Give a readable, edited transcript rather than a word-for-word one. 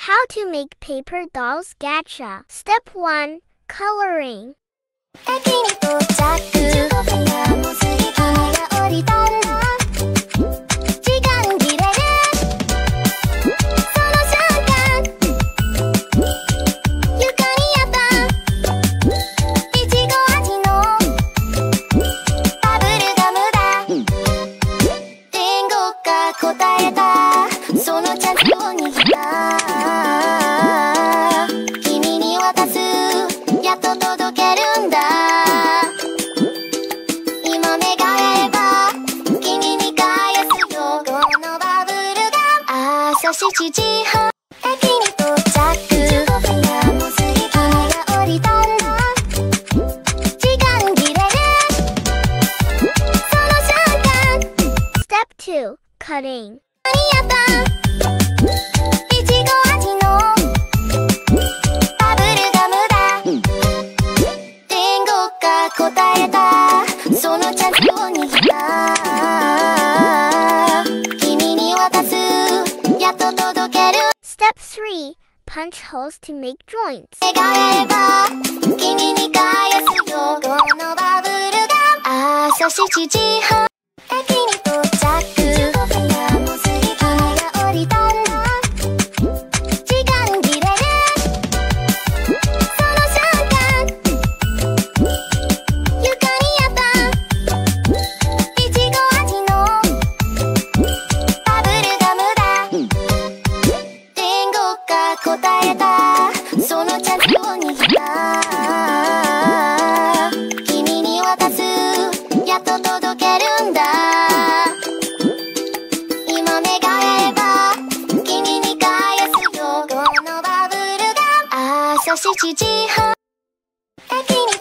How to make paper dolls gacha. Step 1. Coloring. 駅に到着15分がもう過ぎた雨が降りたんだ時間切れでその瞬間床にあったいちご味のバブルガムだ天国が答えたそのチャンスを握った君に渡すやっと届けるんだ今願えば君に返すよこのバブルが朝7時半駅に到着15分がもう過ぎた雨が降りたんだ時間切れでその瞬間 Step 2. Cutting. 何やったいちご味のバブルガムだ天国が答えたそのチャンスを握った君に渡すやっと届ける Step 3. Punch holes to make joints. 願えば君に返すよこのバブルが朝7時半駅に到着15分がもう過ぎた雨が降りたんだ時間切れでその瞬間床にあったいちご味のバブルガムだ天国が答えたそのチャンスを握った君に渡すやっと届けるんだ今願えば君に返すよこのバブルが朝7時半駅に